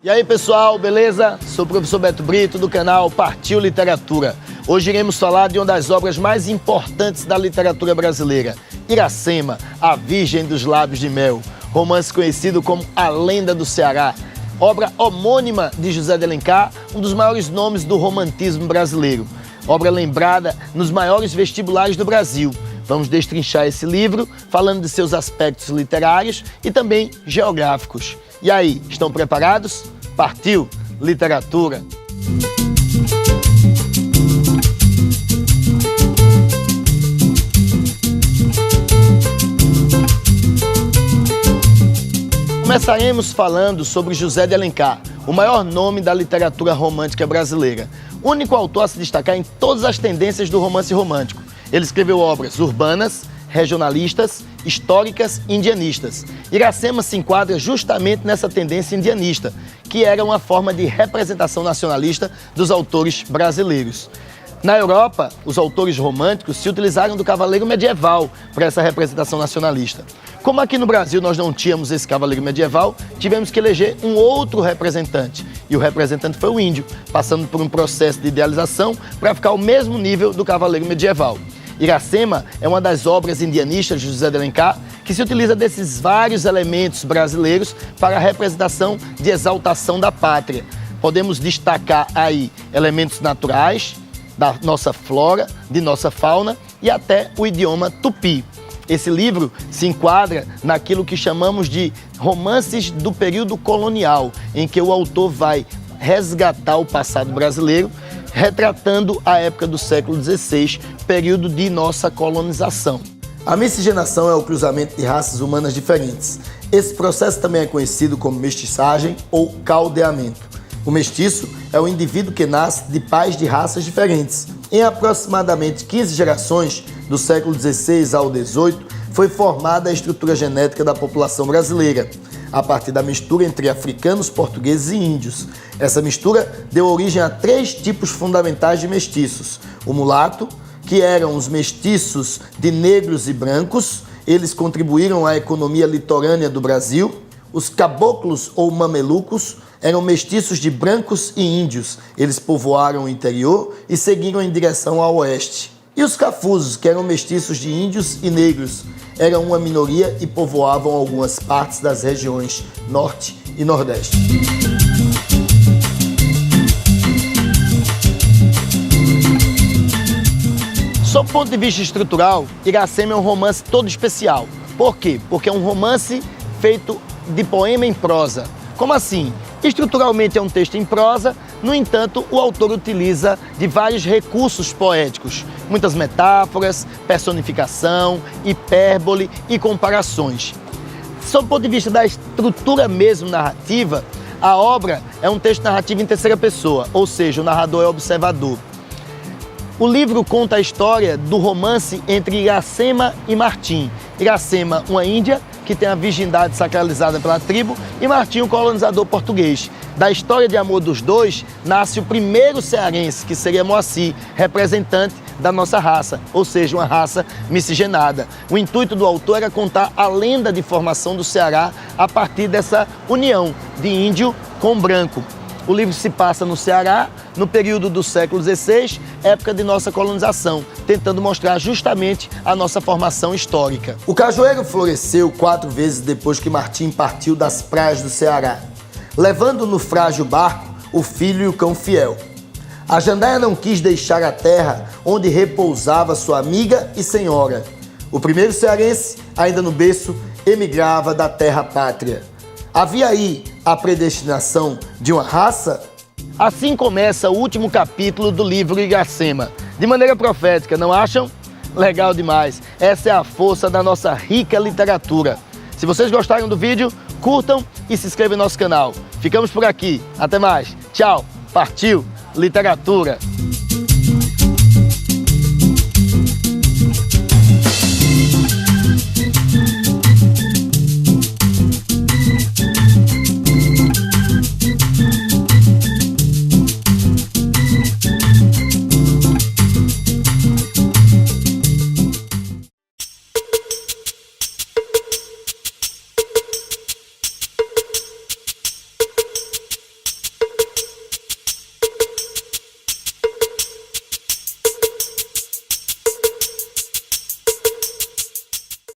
E aí pessoal, beleza? Sou o professor Beto Brito do canal Partiu Literatura. Hoje iremos falar de uma das obras mais importantes da literatura brasileira, Iracema, a Virgem dos Lábios de Mel, romance conhecido como A Lenda do Ceará, obra homônima de José de Alencar, um dos maiores nomes do romantismo brasileiro, obra lembrada nos maiores vestibulares do Brasil. Vamos destrinchar esse livro, falando de seus aspectos literários e também geográficos. E aí, estão preparados? Partiu Literatura! Começaremos falando sobre José de Alencar, o maior nome da literatura romântica brasileira. Único autor a se destacar em todas as tendências do romance romântico. Ele escreveu obras urbanas, regionalistas, históricas e indianistas. Iracema se enquadra justamente nessa tendência indianista, que era uma forma de representação nacionalista dos autores brasileiros. Na Europa, os autores românticos se utilizaram do cavaleiro medieval para essa representação nacionalista. Como aqui no Brasil nós não tínhamos esse cavaleiro medieval, tivemos que eleger um outro representante. E o representante foi o índio, passando por um processo de idealização para ficar ao mesmo nível do cavaleiro medieval. Iracema é uma das obras indianistas de José de Alencar que se utiliza desses vários elementos brasileiros para a representação de exaltação da pátria. Podemos destacar aí elementos naturais, da nossa flora, de nossa fauna e até o idioma tupi. Esse livro se enquadra naquilo que chamamos de romances do período colonial, em que o autor vai resgatar o passado brasileiro, retratando a época do século XVI, período de nossa colonização. A miscigenação é o cruzamento de raças humanas diferentes. Esse processo também é conhecido como mestiçagem ou caldeamento. O mestiço é o indivíduo que nasce de pais de raças diferentes. Em aproximadamente 15 gerações, do século XVI ao XVIII, foi formada a estrutura genética da população brasileira, a partir da mistura entre africanos, portugueses e índios. Essa mistura deu origem a 3 tipos fundamentais de mestiços. O mulato, que eram os mestiços de negros e brancos, eles contribuíram à economia litorânea do Brasil. Os caboclos ou mamelucos eram mestiços de brancos e índios. Eles povoaram o interior e seguiram em direção ao oeste. E os cafusos, que eram mestiços de índios e negros, eram uma minoria e povoavam algumas partes das regiões norte e nordeste. Sob o ponto de vista estrutural, Iracema é um romance todo especial. Por quê? Porque é um romance feito de poema em prosa. Como assim? Estruturalmente é um texto em prosa, no entanto, o autor utiliza de vários recursos poéticos, muitas metáforas, personificação, hipérbole e comparações. Sob o ponto de vista da estrutura mesmo narrativa, a obra é um texto narrativo em terceira pessoa, ou seja, o narrador é observador. O livro conta a história do romance entre Iracema e Martim. Iracema, uma índia que tem a virgindade sacralizada pela tribo, e Martim, um colonizador português. Da história de amor dos dois, nasce o primeiro cearense, que seria Moacir, representante da nossa raça, ou seja, uma raça miscigenada. O intuito do autor era contar a lenda de formação do Ceará a partir dessa união de índio com branco. O livro se passa no Ceará, no período do século XVI, época de nossa colonização, tentando mostrar justamente a nossa formação histórica. O cajueiro floresceu 4 vezes depois que Martim partiu das praias do Ceará, levando no frágil barco o filho e o cão fiel. A jandaia não quis deixar a terra onde repousava sua amiga e senhora. O primeiro cearense, ainda no berço, emigrava da terra pátria. Havia aí a predestinação de uma raça? Assim começa o último capítulo do livro Iracema. De maneira profética, não acham? Legal demais. Essa é a força da nossa rica literatura. Se vocês gostaram do vídeo, curtam e se inscrevam no nosso canal. Ficamos por aqui. Até mais. Tchau. Partiu Literatura.